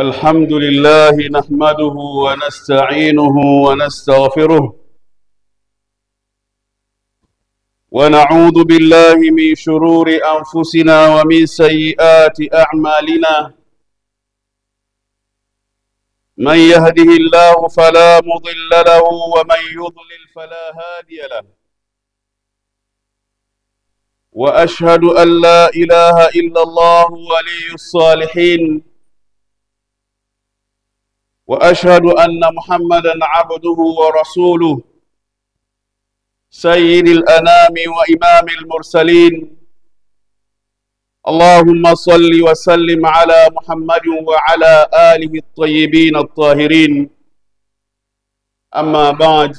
الحمد لله نحمده ونستعينه ونستغفره ونعوذ بالله من شرور أنفسنا ومن سيئات أعمالنا من يهده الله فلا مضل له ومن يضلل فلا هادي له وأشهد أن لا إله إلا الله ولي الصالحين وأشهد أن محمدًا عبده ورسوله سيد الأنام وإمام المرسلين اللهم صل وسلم على محمد وعلى آله الطيبين الطاهرين أما بعد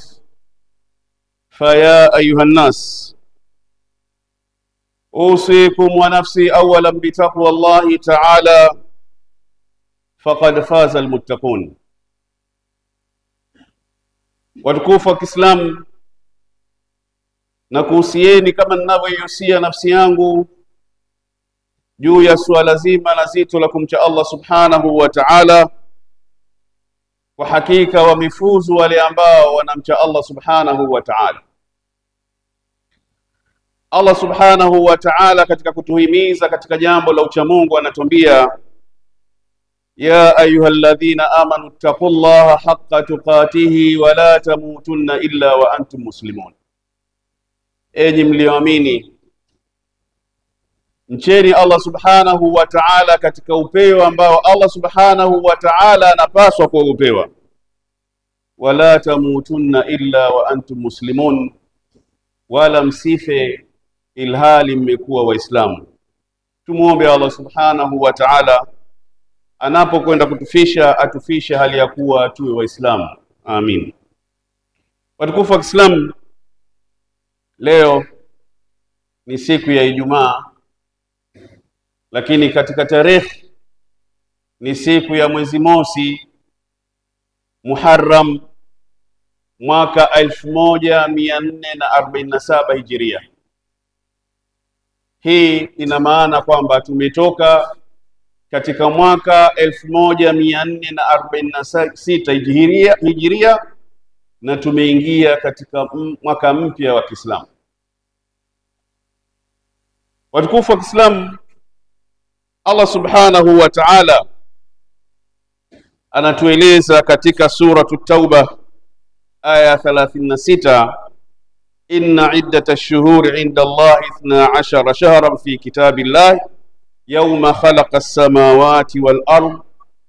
فيا أيها الناس أوصيكم ونفسي أولا بتقوى الله تعالى فقد فاز المتقون. Watukufu wa Kiislamu, na kuhusieni kama ninavyoihusia nafsi yangu juu ya suala zima na zito la kumcha Allah subhanahu wa ta'ala. Kwa hakika wamefuzu wale ambao wanamcha Allah subhanahu wa ta'ala. Allah subhanahu wa ta'ala katika kutuhimiza katika jambo la uchamungu anatuambia: يا أيها الذين آمنوا اتقوا الله حق تقاته ولا تموتن إلا وأنتم مسلمون. Enyi mlioamini, mcheni Allah subhanahu wa ta'ala katika upeo ambao Allah subhanahu wa ta'ala anapaswa kuupewa. Wala tamutunna illa wa antum muslimun, wala msife ilhali mmekuwa waislamu. Tumuombe Allah subhanahu wa ta'ala anapokwenda kutufisha atufishe hali ya kuwa tuwe waislamu. Amin. Watukufu wa Kiislamu, leo ni siku ya Ijumaa, lakini katika tarehe ni siku ya mwezi mosi Muharram mwaka 1447 Hijiria. Hii ina maana kwamba tumetoka katika mwaka 1446 Hijiria na tumeingia katika mwaka mpya wa Kiislamu. Watukufu wa Kiislamu, Allah subhanahu wa ta'ala anatueleza katika suratu Tauba aya 36: inna iddatash shuhuri inda Allahi 12 shahran fi kitabillahi يوم خلق السماوات والأرض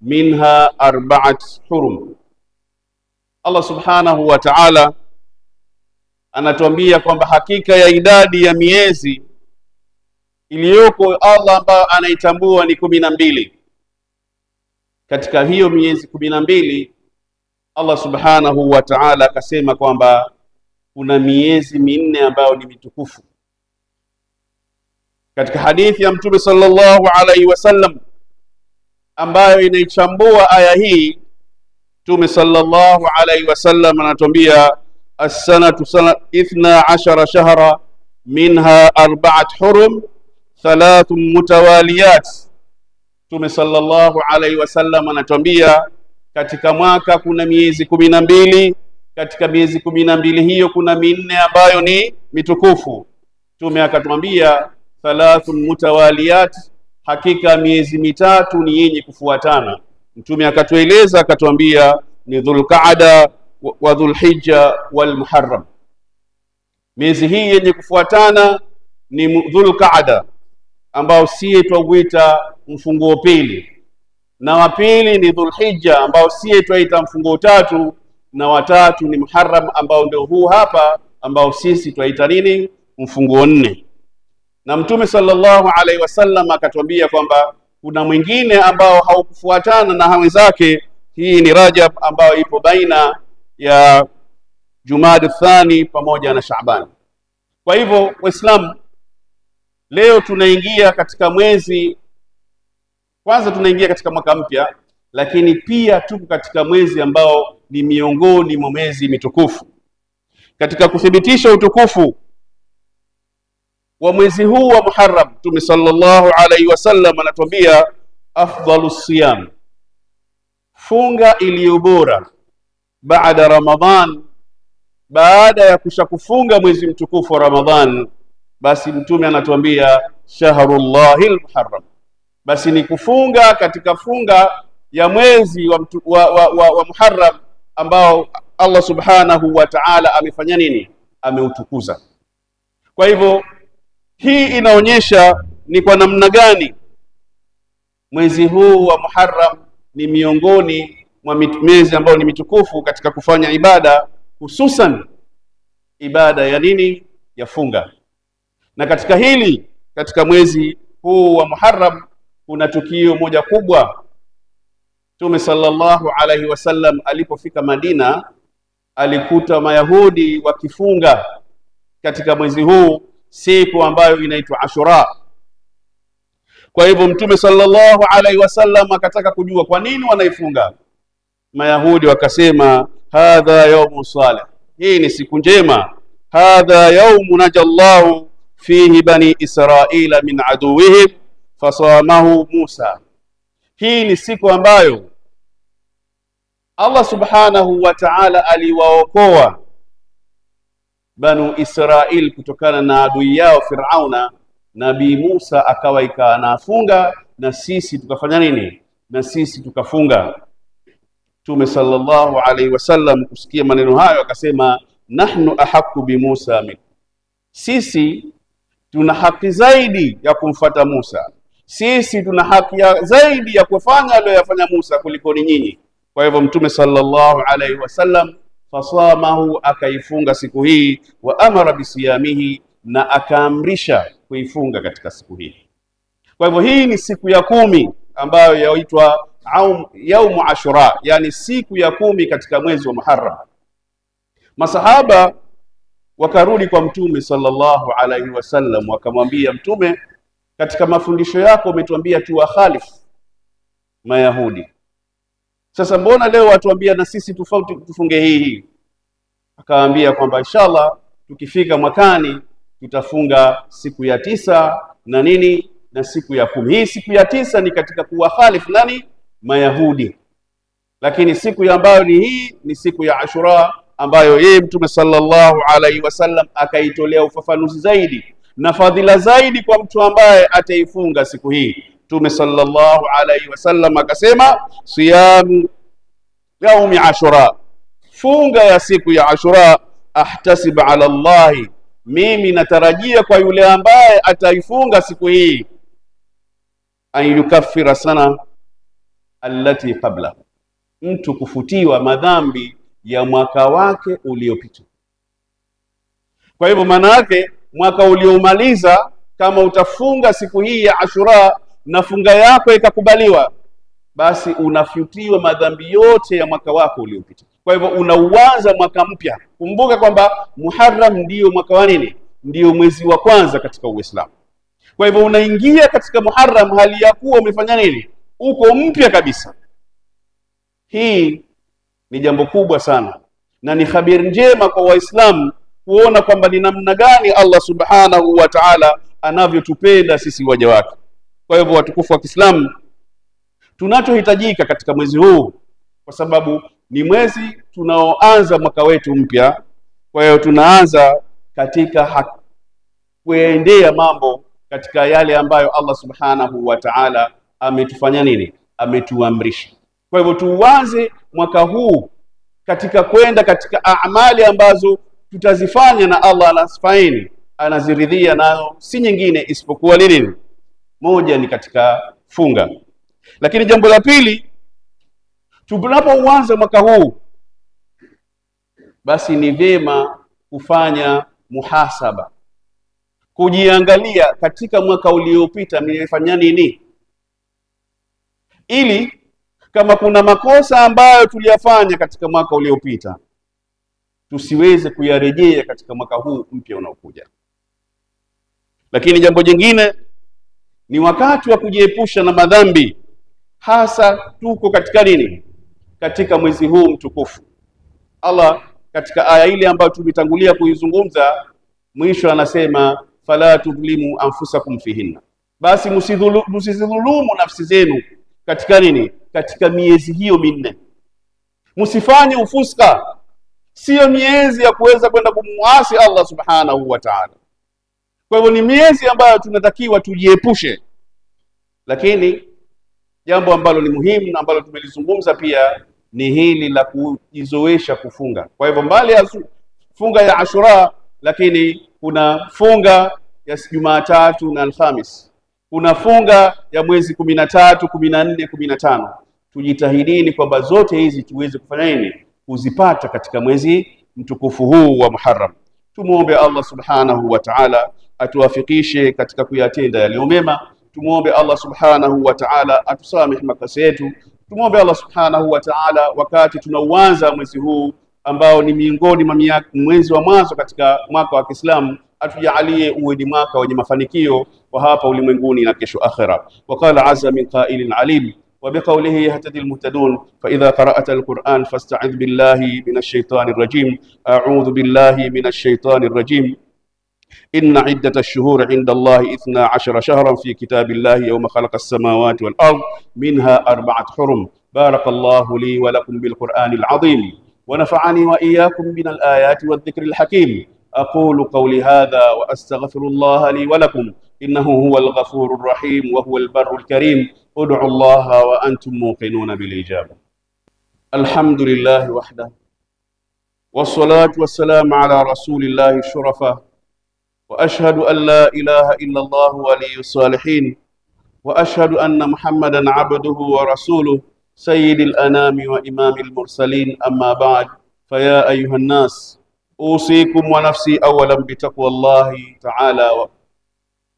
منها 4 حرم. Allah subhanahu wa ta'ala anatuambia kwamba hakika ya idadi ya miezi iliyoko Allah ambayo anaitambua ni 12. Katika hiyo miezi 12 Allah subhanahu wa ta'ala akasema kwamba kuna miezi minne ambayo ni mitukufu. Katika hadithi ya Mtume sallallahu alaihi wasallam ambayo inaichambua aya hii, Mtume sallallahu alaihi wasallam anatuambia: as-sanatu 12 shahra minha 4 hurum 3 mutawaliyat. Mtume sallallahu alaihi wasallam anatuambia katika mwaka kuna miezi 12, katika miezi 12 hiyo kuna minne ambayo ni mitukufu. Mtume akatuambia 3 mutawaliyat, hakika miezi mitatu ni yenye kufuatana. Mtume akatueleza akatuambia ni Dhulqaada wa Dhulhijja wal Muharram. Miezi hii yenye kufuatana ni Dhulqaada ambao sie twauita mfunguo pili, na wa pili ni Dhulhijja ambao sie twaita mfunguo tatu, na watatu ni Muharram ambao ndio huu hapa ambao sisi twaita nini, mfunguo 4. Na Mtume sallallahu alaihi wasallam akatuambia kwamba kuna mwingine ambao haukufuatana na wenzake. Hii ni Rajab ambao ipo baina ya Jumada Thani pamoja na Shaaban. Kwa hivyo Waislamu, leo tunaingia katika mwezi, kwanza tunaingia katika mwaka mpya, lakini pia tuko katika mwezi ambao ni miongoni mwa mwezi mitukufu. Katika kuthibitisha utukufu wa mwezi huu wa Muharram, Mtume sallallahu alaihi wasallam anatuambia afdalus siyam, funga iliyo bora baada Ramadhan, baada ya kushakufunga mwezi mtukufu wa Ramadhan, basi mtume anatuambia shahrullahil muharram, basi ni kufunga katika funga ya mwezi wa Muharram ambao Allah subhanahu wa ta'ala amefanya nini? Ameutukuza. Kwa hivyo hii inaonyesha ni kwa namna gani mwezi huu wa Muharram ni miongoni mwa miezi ambao ni mitukufu katika kufanya ibada, hususan ibada ya nini? Ya funga. Na katika hili, katika mwezi huu wa Muharram kuna tukio moja kubwa. Mtume sallallahu alaihi wasallam alipofika Madina alikuta Mayahudi wakifunga katika mwezi huu, siku ambayo inaitwa Ashura. Kwa hivyo Mtume sallallahu alaihi wasallam akataka kujua kwa nini wanaifunga. Mayahudi wakasema hadha yawmu salih, hii ni siku njema. Hadha yawmu najallahu fihi bani Israila min aduwihim fasamahu Musa, hii ni siku ambayo Allah subhanahu wa ta'ala aliwaokoa Banu Israil kutokana na adui yao Firauna. Nabii Musa akawa anafunga, na sisi tukafanya nini? Na sisi tukafunga. Mtume sallallahu alaihi wasallam kusikia maneno hayo akasema nahnu ahaqqu bi Musa min, sisi tuna haki zaidi ya kumfuata Musa, sisi tuna haki zaidi ya kufanya aliyofanya Musa kuliko ni nyinyi. Kwa hivyo Mtume sallallahu alaihi wasallam fasamahu, akaifunga siku hii, wa amara bisiyamihi, na akaamrisha kuifunga katika siku hii. Kwa hivyo hii ni siku ya 10 ambayo yaitwa yaumu Ashura, yani siku ya 10 katika mwezi wa Muharram. Masahaba wakarudi kwa Mtume sallallahu alaihi wasallam wakamwambia Mtume, katika mafundisho yako umetuambia tuwakhalif Mayahudi, sasa mbona leo watuambia na sisi tofauti tufunge hii? Akawaambia kwamba inshallah tukifika mwakani tutafunga siku ya 9 na nini na siku ya 10. Hii siku ya 9 ni katika kuwakhalif nani? Mayahudi. Lakini siku ambayo ni hii ni siku ya Ashura, ambayo yeye Mtume sallallahu alaihi wasallam akaitolea ufafanuzi zaidi na fadhila zaidi kwa mtu ambaye ataifunga siku hii. Mtume sallallahu alaihi wasallam akasema siyamu yaumi Ashura, funga ya siku ya Ashura, ahtasib ala Allah, mimi natarajia kwa yule ambaye ataifunga siku hii, an yukaffira sana allati qabla, mtu kufutiwa madhambi ya mwaka wake uliopita. Kwa hivyo maana yake mwaka uliomaliza, kama utafunga siku hii ya Ashura na funga yako ikakubaliwa, basi unafutiwa madhambi yote ya mwaka wako uliopita. Kwa hivyo unauanza mwaka mpya. Kumbuka kwamba Muharram ndio mwaka wa nini? Ndio mwezi wa kwanza katika Uislamu. Kwa hivyo unaingia katika Muharram hali ya kuwa umefanya nini? Uko mpya kabisa. Hii ni jambo kubwa sana, na ni habari njema kwa Waislamu kuona kwamba ni namna gani Allah subhanahu wa ta'ala anavyotupenda sisi waja wake. Kwa hivyo watukufu wa Kiislamu, tunachohitajika katika mwezi huu, kwa sababu ni mwezi tunaoanza mwaka wetu mpya, kwa hiyo tunaanza katika kuendea mambo katika yale ambayo Allah subhanahu wa ta'ala ametufanya nini? Ametuamrisha. Kwa hivyo tuanze mwaka huu katika kwenda katika amali ambazo tutazifanya na Allah anasifaini, anaziridhia nayo, si nyingine isipokuwa nini? Moja ni katika funga. Lakini jambo la pili, tunapoanza mwaka huu, basi ni vyema kufanya muhasaba, kujiangalia katika mwaka uliopita nimefanya nini, ili kama kuna makosa ambayo tuliyafanya katika mwaka uliopita tusiweze kuyarejea katika mwaka huu mpya unaokuja. Lakini jambo jingine ni wakati wa kujiepusha na madhambi, hasa tuko katika nini? Katika mwezi huu mtukufu. Allah katika aya ile ambayo tumetangulia kuizungumza, mwisho anasema fala tudhlimu anfusakum fihinna, basi msidhulumu nafsi zenu katika nini? katika miezi hiyo minne. Msifanye ufuska, sio miezi ya kuweza kwenda kumuasi Allah subhanahu wa ta'ala. Kwa hivyo ni miezi ambayo tunatakiwa tujiepushe. Lakini jambo ambalo ni muhimu na ambalo tumelizungumza pia ni hili la kujizoesha kufunga. Kwa hivyo mbali ya funga ya Ashura, lakini kuna funga ya Jumatatu na Alhamis, kuna funga ya mwezi 13, 14, 15. Tujitahidini kwamba zote hizi tuweze kufanya nini? Kuzipata katika mwezi mtukufu huu wa Muharram. Tumuombe Allah subhanahu wa ta'ala atuwafikishe katika kuyatenda yaliyo mema. Tumuombe Allah subhanahu wa ta'ala atusamehe makosa yetu. Tumuombe Allah subhanahu wa ta'ala wakati tunauanza mwezi huu ambao ni miongoni mwa mwezi wa mwanzo katika mwaka wa Kiislamu, atujalie uwe ni mwaka wenye mafanikio wa hapa ulimwenguni na kesho akhera. Waqala azza min qailin alim وبقوله يهتدي المهتدون فإذا قرأت القرآن فاستعذ بالله من الشيطان الرجيم. أعوذ بالله من الشيطان الرجيم. إن عدة الشهور عند الله 12 شهرا في كتاب الله يوم خلق السماوات والأرض منها 4 حرم. بارك الله لي ولكم بالقرآن العظيم ونفعني وإياكم من الآيات والذكر الحكيم. أقول قولي هذا وأستغفر الله لي ولكم إنه هو الغفور الرحيم وهو البر الكريم. ادعوا الله وأنتم موقنون بالإجابة. الحمد لله وحده والصلاة والسلام على رسول الله الشرفة. وأشهد أن لا إله إلا الله ولي الصالحين. وأشهد أن محمدا عبده ورسوله سيد الأنام وإمام المرسلين. أما بعد، فيا أيها الناس أوصيكم ونفسي أولا بتقوى الله تعالى.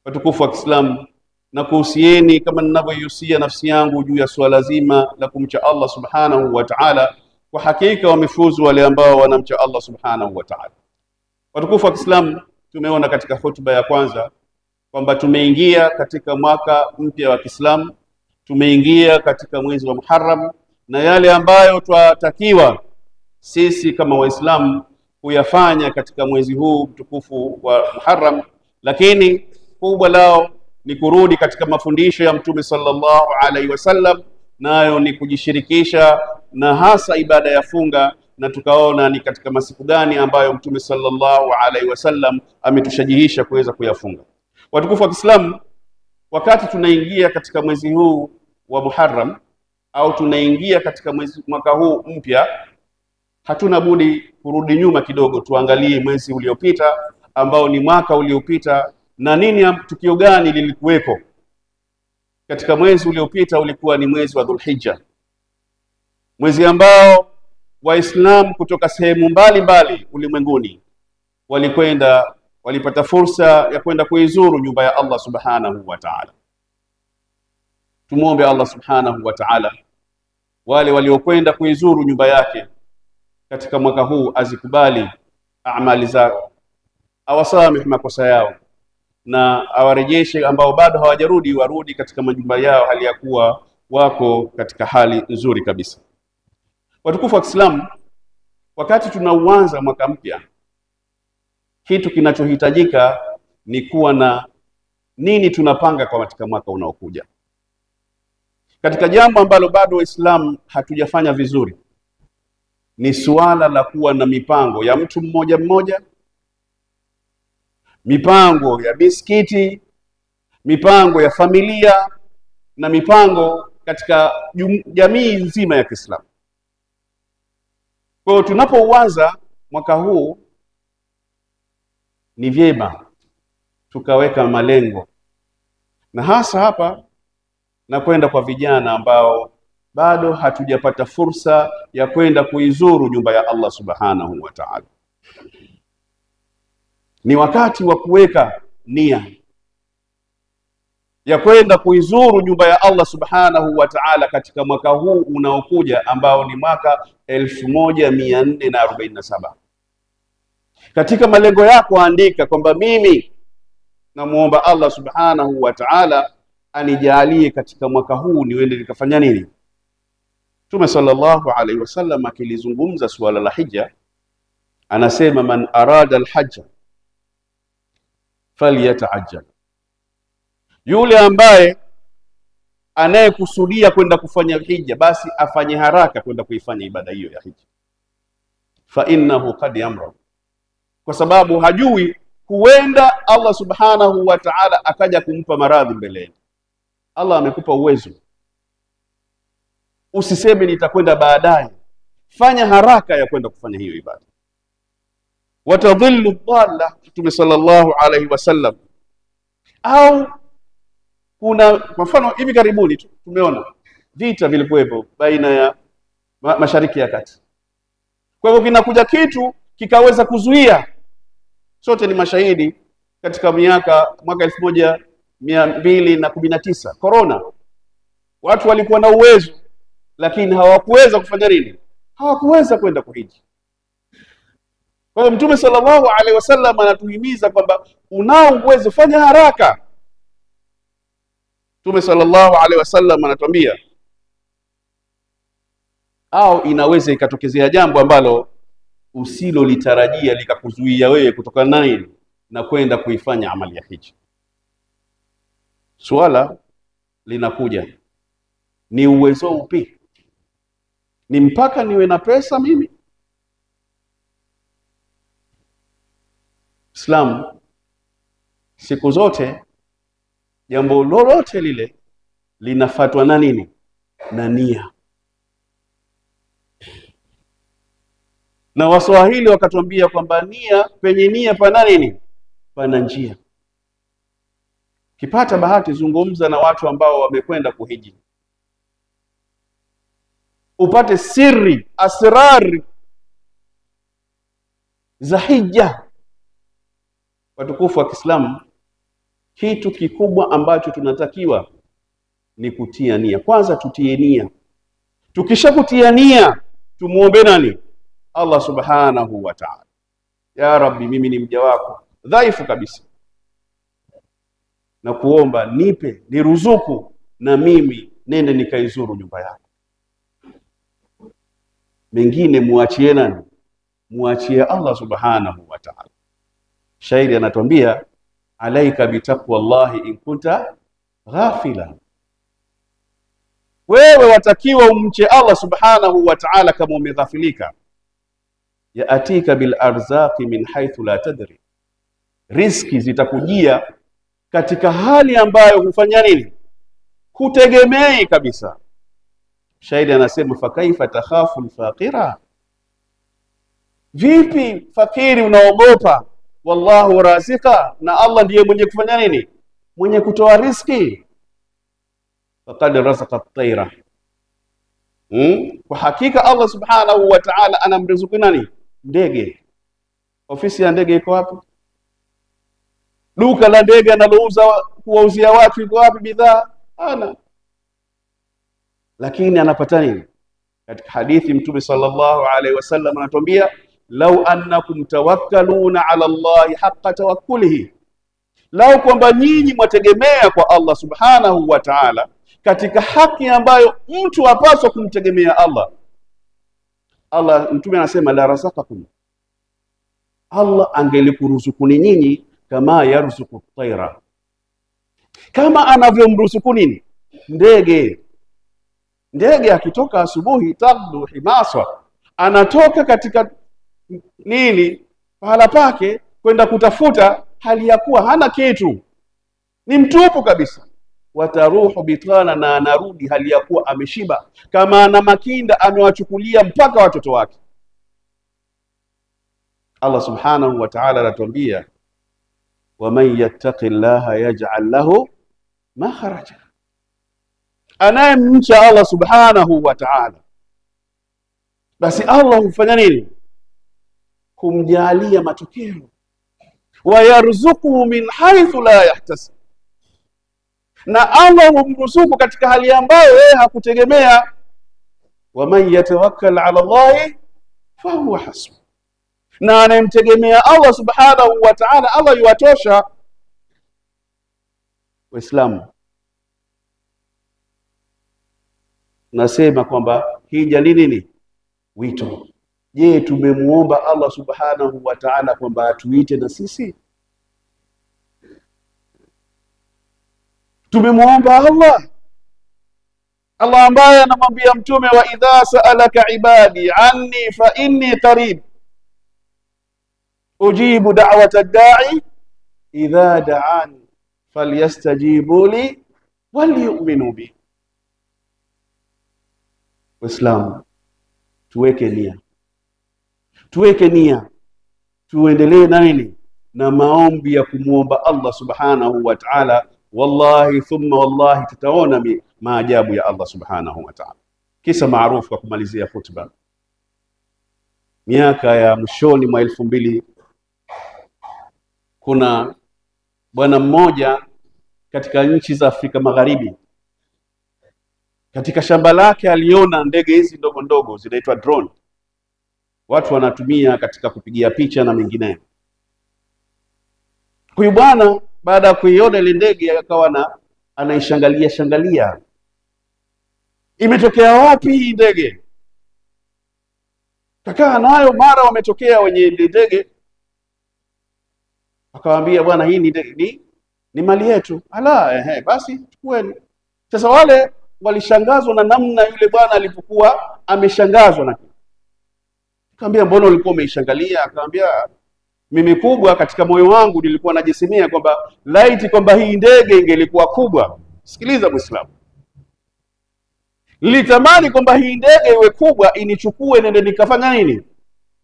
وتكفوا الإسلام na kuhusieni kama ninavyohusia nafsi yangu juu ya swala zima la kumcha Allah subhanahu wa ta'ala. Kwa hakika wamefuzu wale ambao wanamcha Allah subhanahu wa ta'ala. Watukufu wa Kiislamu, tumeona katika hotuba ya kwanza kwamba tumeingia katika mwaka mpya wa Kiislamu, tumeingia katika mwezi wa Muharram, na yale ambayo twatakiwa sisi kama Waislamu kuyafanya katika mwezi huu mtukufu wa Muharram, lakini kubwa lao ni kurudi katika mafundisho ya Mtume sallallahu alaihi wasallam, nayo ni kujishirikisha na hasa ibada ya funga. Na tukaona ni katika masiku gani ambayo Mtume sallallahu alaihi wasallam ametushajihisha kuweza kuyafunga. Watukufu wa Kiislamu, wakati tunaingia katika mwezi huu wa Muharram au tunaingia katika mwaka huu mpya, hatuna budi kurudi nyuma kidogo, tuangalie mwezi uliopita ambao ni mwaka uliopita, na nini tukio gani lilikuwepo katika mwezi uliopita. Ulikuwa ni mwezi wa Dhulhijja, mwezi ambao Waislamu kutoka sehemu mbalimbali ulimwenguni walipata fursa ya kwenda kuizuru nyumba ya Allah subhanahu wa ta'ala. Tumuombe Allah subhanahu wa ta'ala wale waliokwenda kuizuru nyumba yake katika mwaka huu azikubali amali zao, awasamehe makosa yao, na awarejeshe ambao bado hawajarudi warudi katika majumba yao hali ya kuwa wako katika hali nzuri kabisa. Watukufu wa Kiislamu, wakati tunauanza mwaka mpya, kitu kinachohitajika ni kuwa na nini tunapanga kwa katika mwaka unaokuja. Katika jambo ambalo bado Waislamu hatujafanya vizuri ni suala la kuwa na mipango ya mtu mmoja mmoja, mipango ya misikiti, mipango ya familia, na mipango katika jamii nzima ya Kiislamu. Kwa hiyo tunapoanza mwaka huu ni vyema tukaweka malengo, na hasa hapa na kwenda kwa vijana ambao bado hatujapata fursa ya kwenda kuizuru nyumba ya Allah subhanahu wa ta'ala. Ni wakati wa kuweka nia ya kwenda kuizuru nyumba ya Allah subhanahu wa ta'ala katika mwaka huu unaokuja ambao ni mwaka 1447. Katika malengo yako andika kwamba mimi namuomba Allah subhanahu wa ta'ala anijalie katika mwaka huu niwende nikafanya nini. Mtume sallallahu alaihi wasallam akilizungumza suala la hija anasema, man arada alhajja falyataajjal, yule ambaye anayekusudia kwenda kufanya hija basi afanye haraka kwenda kuifanya ibada hiyo ya hija, fa innahu qad yamra, kwa sababu hajui, huenda Allah subhanahu wa ta'ala akaja kumpa maradhi mbeleni. Allah amekupa uwezo, usiseme nitakwenda baadaye, fanya haraka ya kwenda kufanya hiyo ibada. Watadhillu dhalla, Mtume sallallahu alaihi wasallam. Au kuna kwa mfano hivi karibuni tumeona vita vilikuwepo baina ya Mashariki ya Kati. Kwa hivyo kinakuja kitu kikaweza kuzuia. Sote ni mashahidi katika mwaka 1219 corona. Watu walikuwa na uwezo lakini hawakuweza kufanya nini? Hawakuweza kwenda kuhiji. Kwa hiyo Mtume sallallahu alaihi wasallam anatuhimiza kwamba unao uwezo, fanya haraka. Mtume sallallahu alaihi wasallam anatuambia, au inaweza ikatokezea jambo ambalo usilolitarajia likakuzuia wewe kutoka nini na kwenda kuifanya amali ya hija. Swala linakuja, ni uwezo upi? Ni mpaka niwe na pesa mimi? Islam siku zote jambo lolote lile linafatwa na nini? Na nia. Na Waswahili wakatuambia kwamba nia, penye nia pana nini? Pana njia. Kipata bahati, zungumza na watu ambao wamekwenda kuhiji, upate siri, asrari za hija. Watukufu wa Kiislamu, kitu kikubwa ambacho tunatakiwa ni kutia nia. Kwanza tutie nia. Tukishakutia nia, tumuombe nani? Allah subhanahu wa ta'ala. Ya Rabbi, mimi ni mja wako dhaifu kabisa, na kuomba nipe, niruzuku na mimi nende nikaizuru nyumba yako. Mengine muachie nani? Muachie Allah subhanahu wa ta'ala. Shairi anatuambia, alaika bitaqwallahi in kunta ghafila. Wewe watakiwa umche Allah subhanahu wa ta'ala kama umeghafilika. Yaatika bil arzaqi min haythu la tadri, riziki zitakujia katika hali ambayo hufanya nini? Kutegemei kabisa. Shairi anasema, fakaifa takhafu alfaqira, vipi fakiri unaogopa wallahu razika, na Allah ndiye mwenye kufanya nini? Mwenye kutoa riziki. Faqad razaqa at-tayra, kwa hakika Allah subhanahu wa ta'ala anamruzuku nani? Ndege. Ofisi ya ndege iko wapi? Duka la ndege analouza kuwauzia watu iko wapi bidhaa? Ana. Lakini anapata nini? Katika hadithi Mtume sallallahu alaihi wasallam anatuambia, law annakum tawakkaluna ala Allah haqqa tawakkulihi, lau kwamba nyinyi mwategemea kwa Allah subhanahu wa ta'ala katika haki ambayo mtu apaswa kumtegemea Allah. Mtume anasema, la razaqakum, Allah angelikuruzuku nyinyi kama yarzuku at-tayra, kama anavyomruzuku nini? Ndege. Ndege akitoka asubuhi, tabdu himasa, anatoka katika nini pahala pake kwenda kutafuta, hali ya kuwa hana kitu, ni mtupu kabisa. Wataruhu bitana, na anarudi hali ya kuwa ameshiba, kama ana makinda amewachukulia mpaka watoto wake. Allah subhanahu wa ta'ala anatuambia, waman yattaqillaha yaj'al lahu makhraja, anayemcha Allah subhanahu wa ta'ala basi Allah hufanya nini? Kumjalia matokeo. Wa yarzuquhu min haythu la yahtasib, na Allah humruzuku katika hali ambayo yeye hakutegemea. Waman yatawakkal ala Allah fa huwa hasbuh, na anayemtegemea Allah subhanahu wa ta'ala Allah yuwatosha. Waislamu, nasema kwamba hija ni nini? Wito. Je, tumemuomba Allah subhanahu wa ta'ala kwamba atuite na sisi? Tumemuomba Allah Allah ambaye anamwambia mtume, wa idha sa'alaka ibadi anni fa inni qarib ujibu da'wata ad-da'i idha da'ani falyastajibu li waliyu'minu bi. Waislamu, tuweke nia, tuendelee na nini, na maombi ya kumuomba Allah subhanahu wa ta'ala. Wallahi thumma wallahi tutaona maajabu ya Allah subhanahu wa ta'ala. Kisa maarufu kwa kumalizia khutba, miaka ya mwishoni mwa 2000 kuna bwana mmoja katika nchi za Afrika Magharibi, katika shamba lake aliona ndege hizi ndogo ndogo zinaitwa drone, watu wanatumia katika kupigia picha na mengineyo. Huyu bwana baada ya kuiona ile ndege akawa anaishangalia, imetokea wapi hii ndege? Kakaa nayo, mara wametokea wenye ile ndege, akawaambia bwana, hii ni mali yetu. Basi chukueni. Sasa wale walishangazwa na namna yule bwana alipokuwa ameshangazwa na. Akamwambia, mbona ulikuwa umeishangalia? Akamwambia, mimi kubwa katika moyo wangu nilikuwa najisemea kwamba laiti kwamba hii ndege ingelikuwa kubwa. Sikiliza Muislamu, nilitamani kwamba hii ndege iwe kubwa, inichukue nende nikafanya nini,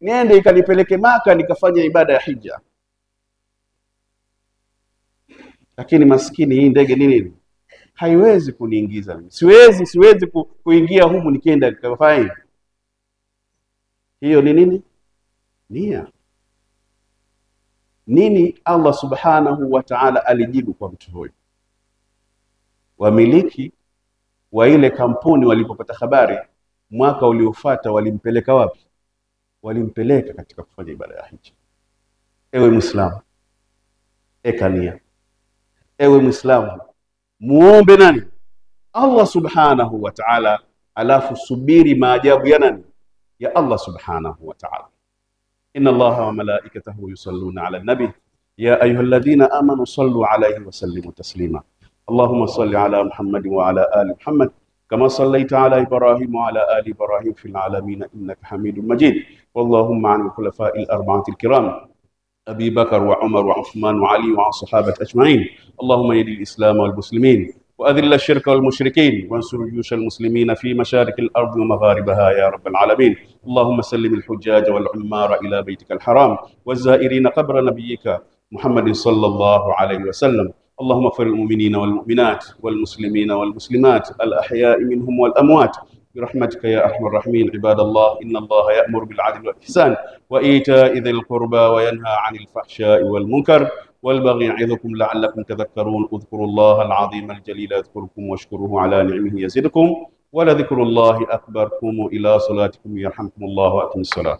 niende ikanipeleke Maka nikafanya ibada ya hija. Lakini maskini hii ndege nini, haiwezi kuniingiza mimi. Siwezi kuingia humu nikienda kufanya hiyo. Ni nini? Nia. Nini Allah subhanahu wa ta'ala alijibu kwa mtu huyo? Wamiliki wa ile kampuni walipopata habari, mwaka uliofuata walimpeleka wapi? Walimpeleka katika kufanya ibada ya hija. Ewe Muislamu, eka nia. Ewe Muislamu, muombe nani? Allah subhanahu wa ta'ala, alafu subiri maajabu ya nani? Ya Allah subhanahu wa ta'ala. Inna Allaha wa malaikatahu yusalluna ala nabi ya ayyuhalladhina amanu sallu alayhi wa sallimu taslima. Allahumma salli ala Muhammad wa ala ali Muhammad kama sallaita ala Ibrahim wa ala ali Ibrahim fil alamin innaka Hamidum Majid. Wallahumma an khulafa'il arba'atil kiram أبي بكر وعمر وعثمان وعلي وعن صحابة أجمعين. اللهم يدي الإسلام والمسلمين وأذل الشرك والمشركين وانصر جيوش المسلمين في مشارق الأرض ومغاربها يا رب العالمين. اللهم سلم الحجاج والعمار إلى بيتك الحرام والزائرين قبر نبيك محمد صلى الله عليه وسلم. اللهم اغفر المؤمنين والمؤمنات والمسلمين والمسلمات الأحياء منهم والأموات برحمتك يا أرحم الراحمين. عباد الله، إن الله يأمر بالعدل والإحسان وإيتاء ذي القربى وينهى عن الفحشاء والمنكر والبغي يعظكم لعلكم تذكرون. اذكروا الله العظيم الجليل يذكركم واشكروه على نعمه يزدكم ولذكر الله أكبر. قوموا إلى صلاتكم يرحمكم الله وأقيموا الصلاة.